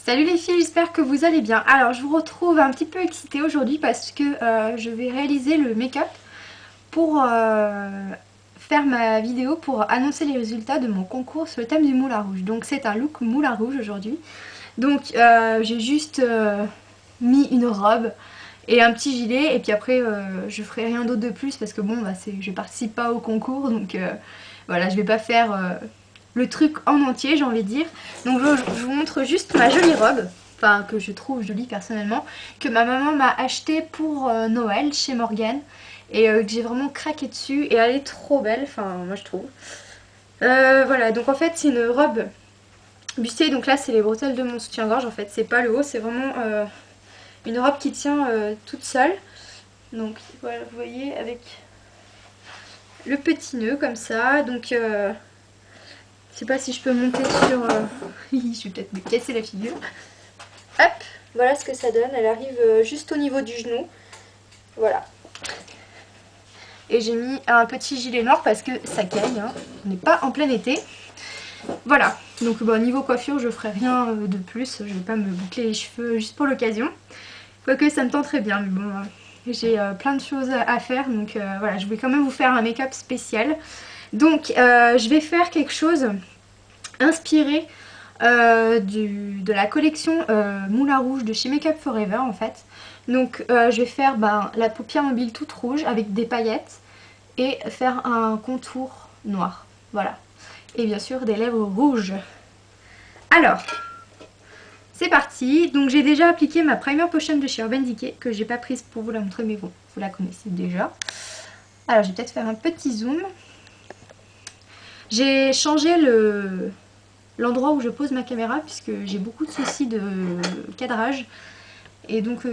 Salut les filles, j'espère que vous allez bien. Alors je vous retrouve un petit peu excitée aujourd'hui parce que je vais réaliser le make-up pour faire ma vidéo pour annoncer les résultats de mon concours sur le thème du moulin rouge. Donc c'est un look moulin rouge aujourd'hui. Donc j'ai juste mis une robe et un petit gilet et puis après je ferai rien d'autre de plus parce que bon bah je participe pas au concours donc voilà, je vais pas faire le truc en entier, j'ai envie de dire. Donc je vous montre juste ma jolie robe, enfin que je trouve jolie personnellement, que ma maman m'a achetée pour Noël chez Morgane et que j'ai vraiment craqué dessus et elle est trop belle, enfin moi je trouve. Voilà, donc en fait c'est une robe bustée, donc là c'est les bretelles de mon soutien-gorge en fait, c'est pas le haut, c'est vraiment une robe qui tient toute seule. Donc voilà, vous voyez avec le petit nœud comme ça, donc je sais pas si je peux monter sur... je vais peut-être me casser la figure. Hop, voilà ce que ça donne. Elle arrive juste au niveau du genou. Voilà. Et j'ai mis un petit gilet noir parce que ça caille. Hein. On n'est pas en plein été. Voilà. Donc bon, niveau coiffure, je ferai rien de plus. Je vais pas me boucler les cheveux juste pour l'occasion. Quoique ça me tente très bien. Mais bon, j'ai plein de choses à faire. Donc voilà, je vais quand même vous faire un make-up spécial. Donc je vais faire quelque chose inspiré de la collection Moulin Rouge de chez Make Up Forever en fait. Donc je vais faire la paupière mobile toute rouge avec des paillettes et faire un contour noir. Voilà. Et bien sûr des lèvres rouges. Alors, c'est parti. Donc j'ai déjà appliqué ma primer potion de chez Urban Decay que j'ai pas prise pour vous la montrer mais bon, vous la connaissez déjà. Alors je vais peut-être faire un petit zoom. J'ai changé l'endroit où je pose ma caméra puisque j'ai beaucoup de soucis de cadrage et donc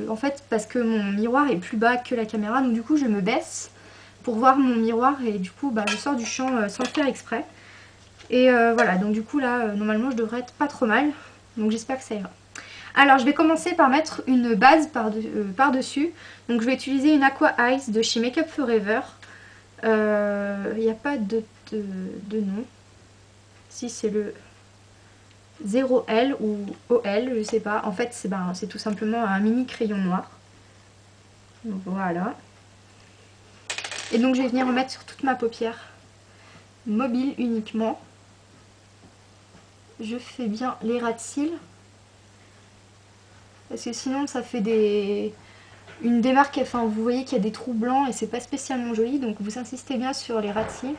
en fait parce que mon miroir est plus bas que la caméra, donc du coup je me baisse pour voir mon miroir et du coup je sors du champ sans le faire exprès et voilà, donc du coup là normalement je devrais être pas trop mal, donc j'espère que ça ira. Alors je vais commencer par mettre une base par-dessus, donc je vais utiliser une Aqua Ice de chez Make Up Forever. Il n'y a pas de nom. Si c'est le 0L ou OL, je sais pas. En fait, c'est tout simplement un mini crayon noir. Donc voilà. Et donc je vais venir en mettre sur toute ma paupière mobile uniquement. Je fais bien les ras de cils. Parce que sinon ça fait une démarque, enfin vous voyez qu'il y a des trous blancs et c'est pas spécialement joli. Donc vous insistez bien sur les ras de cils.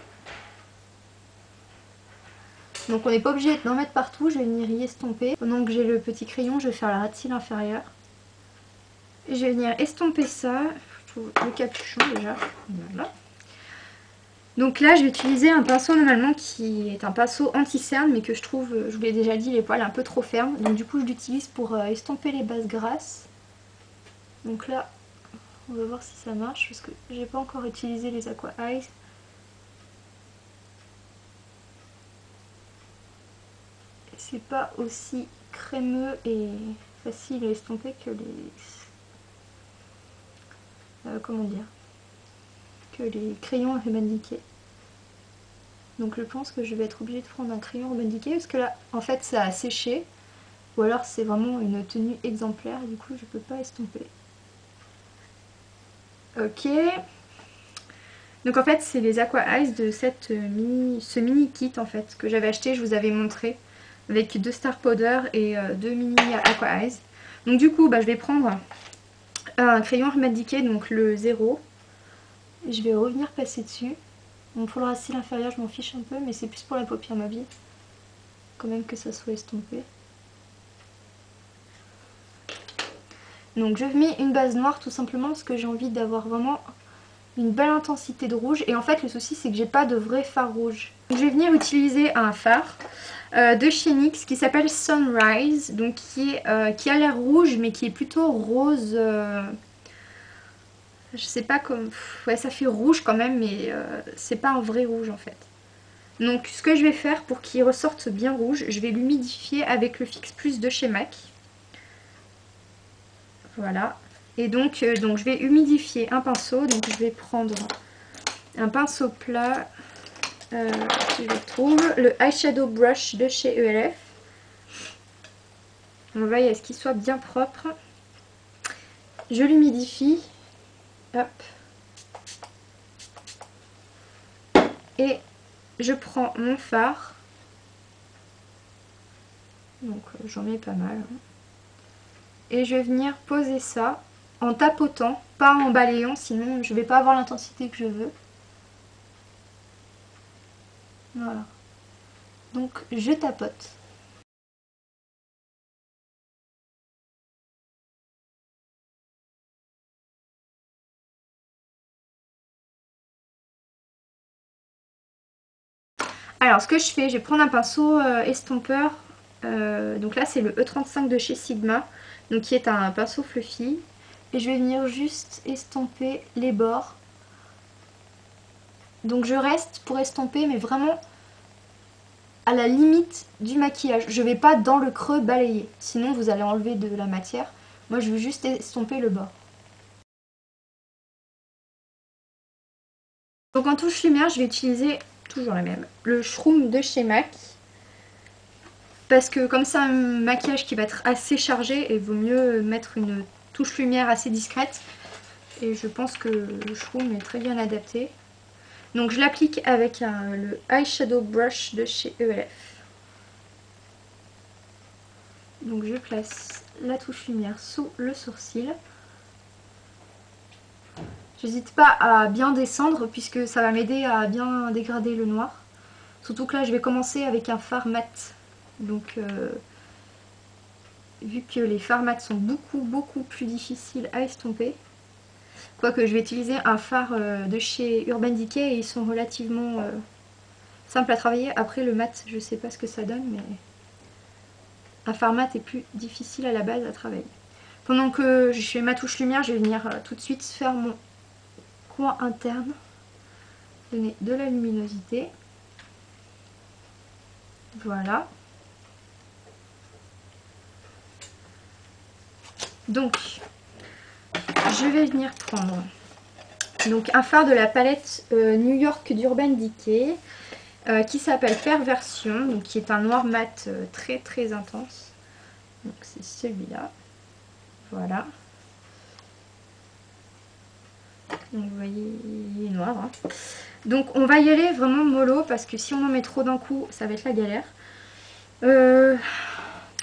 Donc on n'est pas obligé d'en mettre partout, je vais venir y estomper. Pendant que j'ai le petit crayon, je vais faire la ras de cils inférieure. Et je vais venir estomper ça. Je trouve le capuchon déjà. Voilà. Donc là je vais utiliser un pinceau normalement qui est un pinceau anti-cerne mais que je trouve, je vous l'ai déjà dit, les poils un peu trop fermes. Donc du coup je l'utilise pour estomper les bases grasses. Donc là on va voir si ça marche parce que j'ai pas encore utilisé les Aqua Eyes. C'est pas aussi crémeux et facile à estomper que les... comment dire, que les crayons Urban Decay. Donc je pense que je vais être obligée de prendre un crayon Urban Decay parce que là en fait ça a séché. Ou alors c'est vraiment une tenue exemplaire, du coup je peux pas estomper. Ok. Donc en fait c'est les Aqua Eyes de ce mini kit en fait que j'avais acheté, je vous avais montré. Avec 2 Star Powder et 2 mini Aqua Eyes. Donc du coup je vais prendre un crayon Urban Decay, donc le 0. Et je vais revenir passer dessus. Bon, pour le ras de cils inférieur je m'en fiche un peu, mais c'est plus pour la paupière mobile. Quand même que ça soit estompé. Donc je mets une base noire tout simplement parce que j'ai envie d'avoir vraiment une belle intensité de rouge. Et en fait le souci c'est que j'ai pas de vrai fard rouge. Donc, je vais venir utiliser un fard de chez NYX qui s'appelle Sunrise. Donc qui a l'air rouge mais qui est plutôt rose. Je sais pas comme... Ouais, ça fait rouge quand même mais c'est pas un vrai rouge en fait. Donc ce que je vais faire pour qu'il ressorte bien rouge, je vais l'humidifier avec le Fix Plus de chez MAC. Voilà. Et donc je vais humidifier un pinceau. Donc je vais prendre un pinceau plat, si je le trouve, le Eyeshadow Brush de chez ELF. On veille à ce qu'il soit bien propre. Je l'humidifie. Hop. Et je prends mon fard. Donc j'en mets pas mal. Et je vais venir poser ça en tapotant, pas en balayant, sinon je vais pas avoir l'intensité que je veux. Voilà. Donc je tapote. Alors ce que je fais, je vais prendre un pinceau estompeur. Donc là c'est le E35 de chez Sigma, donc qui est un pinceau fluffy. Et je vais venir juste estomper les bords. Donc je reste pour estomper, mais vraiment à la limite du maquillage. Je vais pas dans le creux balayer, sinon vous allez enlever de la matière. Moi je veux juste estomper le bord. Donc en touche lumière, je vais utiliser toujours la même, le Shroom de chez MAC. Parce que comme c'est un maquillage qui va être assez chargé, il vaut mieux mettre une touche lumière assez discrète. Et je pense que le Shroom est très bien adapté. Donc je l'applique avec le Eyeshadow Brush de chez ELF. Donc je place la touche lumière sous le sourcil. J'hésite pas à bien descendre puisque ça va m'aider à bien dégrader le noir. Surtout que là je vais commencer avec un fard mat. Donc vu que les fards mat sont beaucoup plus difficiles à estomper. Quoique je vais utiliser un fard de chez Urban Decay et ils sont relativement simples à travailler. Après le mat je sais pas ce que ça donne, mais un fard mat est plus difficile à la base à travailler. Pendant que je fais ma touche lumière, je vais venir tout de suite faire mon coin interne. Donner de la luminosité. Voilà. Donc, je vais venir prendre donc un fard de la palette New York d'Urban Decay qui s'appelle Perversion, donc qui est un noir mat très intense. Donc c'est celui-là. Voilà. Donc vous voyez, il est noir. Hein. Donc on va y aller vraiment mollo parce que si on en met trop d'un coup, ça va être la galère.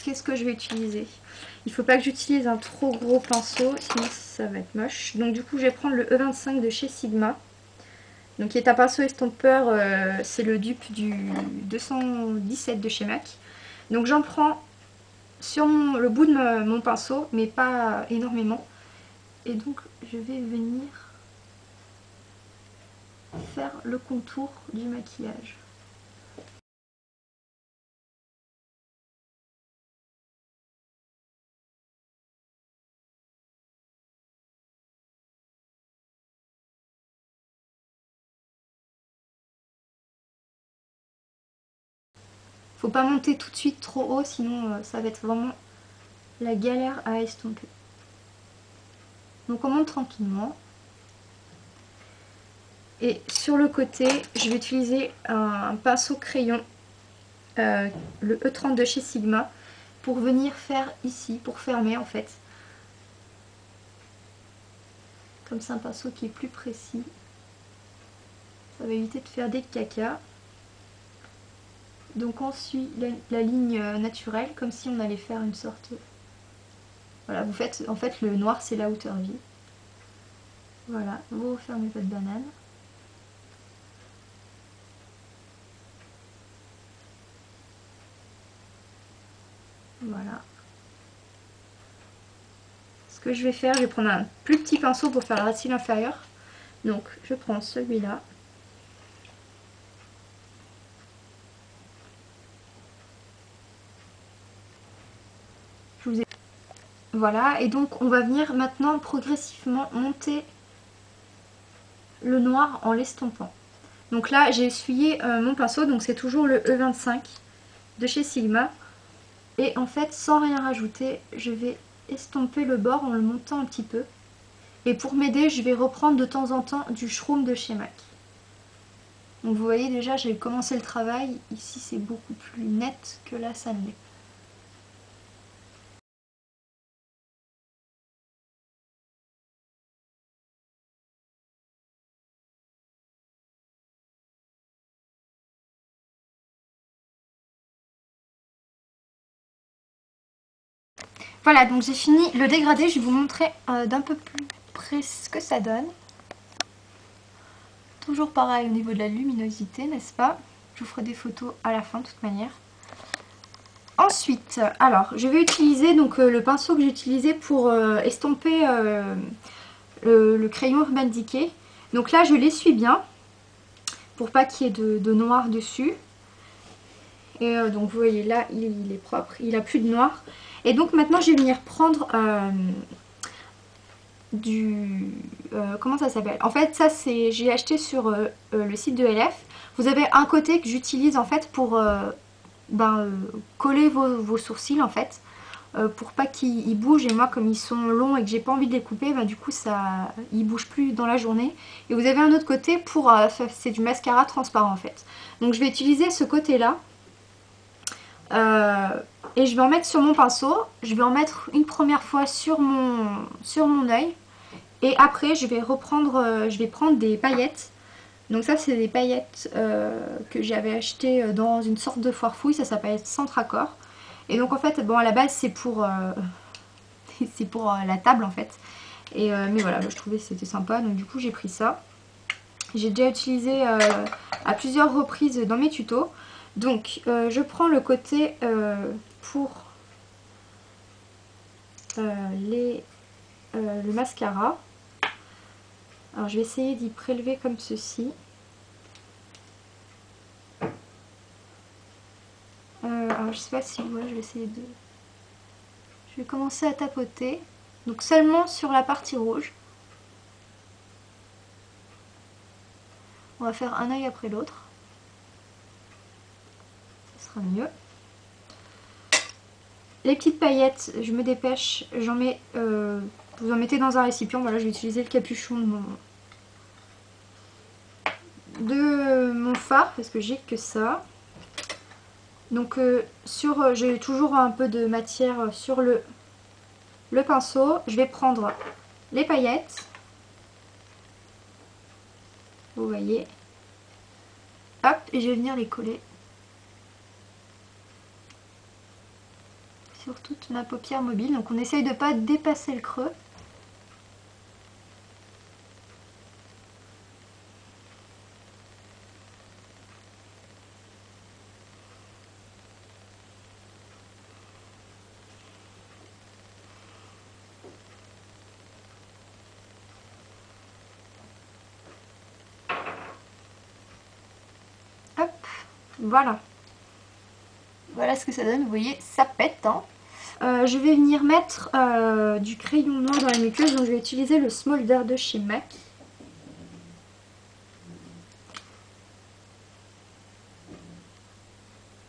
Qu'est-ce que je vais utiliser? Il faut pas que j'utilise un trop gros pinceau, sinon ça va être moche. Donc du coup je vais prendre le E25 de chez Sigma. Donc qui est un pinceau estompeur, c'est le dupe du 217 de chez MAC. Donc j'en prends sur le bout de mon pinceau, mais pas énormément. Et donc je vais venir faire le contour du maquillage. Faut pas monter tout de suite trop haut, sinon ça va être vraiment la galère à estomper. Donc on monte tranquillement. Et sur le côté, je vais utiliser un pinceau crayon, le E30 de chez Sigma, pour venir faire ici, pour fermer en fait. Comme c'est un pinceau qui est plus précis. Ça va éviter de faire des cacas. Donc on suit la ligne naturelle, comme si on allait faire une sorte... Voilà, vous faites... En fait, le noir, c'est la hauteur vie. Voilà, vous refermez votre banane. Voilà. Ce que je vais faire, je vais prendre un plus petit pinceau pour faire la racine inférieure. Donc, je prends celui-là. Voilà, et donc on va venir maintenant progressivement monter le noir en l'estompant. Donc là, j'ai essuyé mon pinceau, donc c'est toujours le E25 de chez Sigma. Et en fait, sans rien rajouter, je vais estomper le bord en le montant un petit peu. Et pour m'aider, je vais reprendre de temps en temps du Shroom de chez MAC. Donc vous voyez déjà, j'ai commencé le travail. Ici, c'est beaucoup plus net que là, ça ne l'est. Voilà, donc j'ai fini le dégradé. Je vais vous montrer d'un peu plus près ce que ça donne. Toujours pareil au niveau de la luminosité, n'est-ce pas? Je vous ferai des photos à la fin de toute manière. Ensuite, alors je vais utiliser donc le pinceau que j'ai utilisé pour estomper le crayon Urban Decay. Donc là je l'essuie bien pour pas qu'il y ait de noir dessus. Et donc vous voyez là il est propre, il a plus de noir. Et donc maintenant je vais venir prendre comment ça s'appelle? En fait ça c'est j'ai acheté sur le site de LF. Vous avez un côté que j'utilise en fait pour coller vos sourcils en fait. Pour pas qu'ils bougent, et moi comme ils sont longs et que j'ai pas envie de les couper, du coup ça ils bougent plus dans la journée. Et vous avez un autre côté pour c'est du mascara transparent en fait. Donc je vais utiliser ce côté là et je vais en mettre sur mon pinceau. Je vais en mettre une première fois sur mon œil et après je vais reprendre je vais prendre des paillettes. Donc ça c'est des paillettes que j'avais achetées dans une sorte de foire fouille, ça s'appelle Centre Accord. Et donc en fait bon à la base c'est pour c'est pour la table en fait. Et mais voilà, je trouvais que c'était sympa, donc du coup j'ai pris ça. J'ai déjà utilisé à plusieurs reprises dans mes tutos. Donc je prends le côté pour le mascara. Alors je vais essayer d'y prélever comme ceci. Alors je sais pas si ouais, je vais essayer de... Je vais commencer à tapoter. Donc seulement sur la partie rouge. On va faire un œil après l'autre. Ça sera mieux. Les petites paillettes, je me dépêche, j'en mets, vous en mettez dans un récipient. Voilà, je vais utiliser le capuchon de mon fard parce que j'ai que ça. Donc j'ai toujours un peu de matière sur le pinceau. Je vais prendre les paillettes. Vous voyez. Hop, et je vais venir les coller sur toute ma paupière mobile. Donc on essaye de ne pas dépasser le creux. Hop, voilà. Voilà ce que ça donne, vous voyez, ça pète. Hein. Je vais venir mettre du crayon noir dans la muqueuse, donc je vais utiliser le Smolder de chez MAC.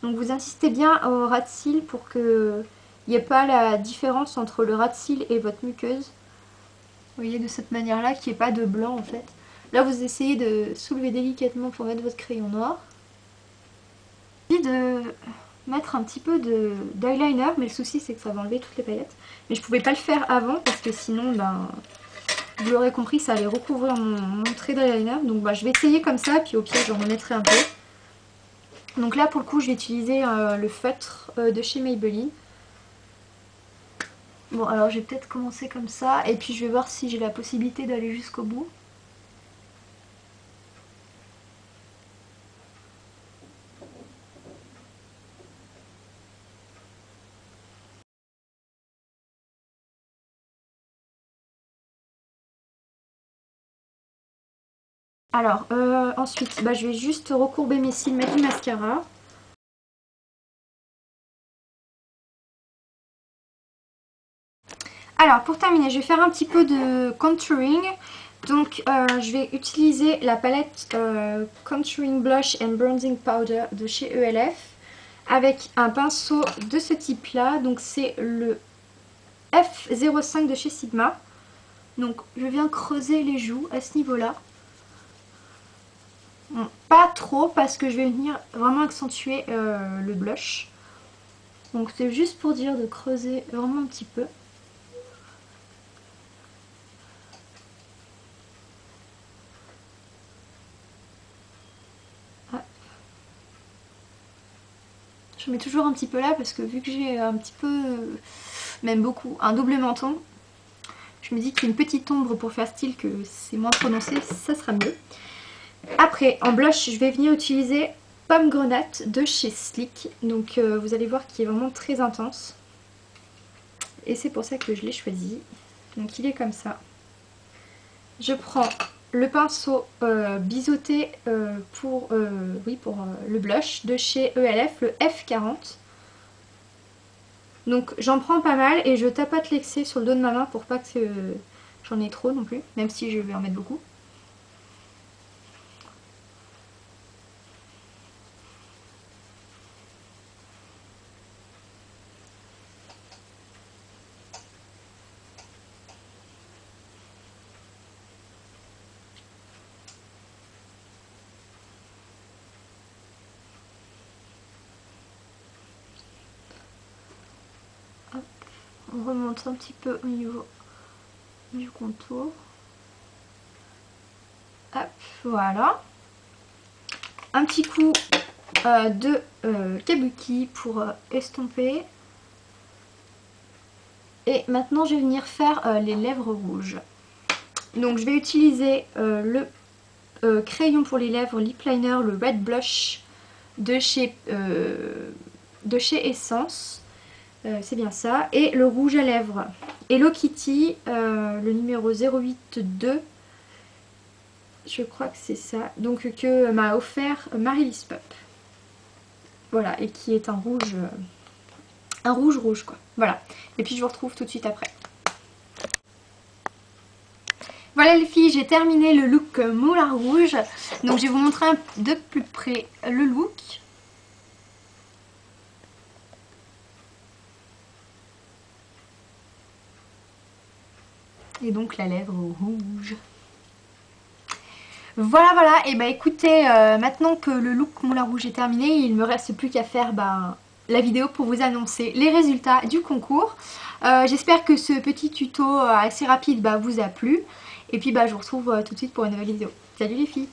Donc vous insistez bien au ras de cils pour qu'il n'y ait pas la différence entre le ras de cils et votre muqueuse. Vous voyez, de cette manière-là, qu'il n'y ait pas de blanc en fait. Là vous essayez de soulever délicatement pour mettre votre crayon noir. J'ai envie de mettre un petit peu d'eyeliner, mais le souci c'est que ça va enlever toutes les paillettes. Mais je pouvais pas le faire avant parce que sinon, vous l'aurez compris, ça allait recouvrir mon trait d'eyeliner. Donc je vais essayer comme ça, puis au pire je remettrai un peu. Donc là pour le coup je vais utiliser le feutre de chez Maybelline. Bon alors je vais peut-être commencer comme ça et puis je vais voir si j'ai la possibilité d'aller jusqu'au bout. Alors ensuite je vais juste recourber mes cils, mettre du mascara. Alors pour terminer, je vais faire un petit peu de contouring. Donc je vais utiliser la palette Contouring Blush and Bronzing Powder de chez ELF avec un pinceau de ce type là. Donc c'est le F05 de chez Sigma. Donc je viens creuser les joues à ce niveau là. Bon, pas trop parce que je vais venir vraiment accentuer le blush. Donc c'est juste pour dire de creuser vraiment un petit peu. Je mets toujours un petit peu là parce que vu que j'ai un petit peu même beaucoup, un double menton. Je me dis qu'il y a une petite ombre pour faire style, que c'est moins prononcé, ça sera mieux. Après, en blush, je vais venir utiliser Pomme Grenade de chez Sleek. Donc vous allez voir qu'il est vraiment très intense. Et c'est pour ça que je l'ai choisi. Donc il est comme ça. Je prends le pinceau biseauté pour le blush de chez ELF, le F40. Donc j'en prends pas mal et je tapote l'excès sur le dos de ma main pour pas que j'en ai trop non plus, même si je vais en mettre beaucoup. Hop. On remonte un petit peu au niveau du contour. Hop, voilà. Un petit coup de kabuki pour estomper. Et maintenant je vais venir faire les lèvres rouges. Donc je vais utiliser le crayon pour les lèvres lip liner, le Red Blush de chez Essence. C'est bien ça. Et le rouge à lèvres Hello Kitty, le numéro 082. Je crois que c'est ça. Donc que m'a offert Marylis Pop. Voilà, et qui est un rouge quoi. Voilà. Et puis je vous retrouve tout de suite après. Voilà les filles, j'ai terminé le look Moulin Rouge. Donc je vais vous montrer de plus près le look. Et donc la lèvre rouge. Voilà, et bah écoutez, maintenant que le look Moulin Rouge est terminé, il ne me reste plus qu'à faire la vidéo pour vous annoncer les résultats du concours. J'espère que ce petit tuto assez rapide vous a plu. Et puis je vous retrouve tout de suite pour une nouvelle vidéo. Salut les filles!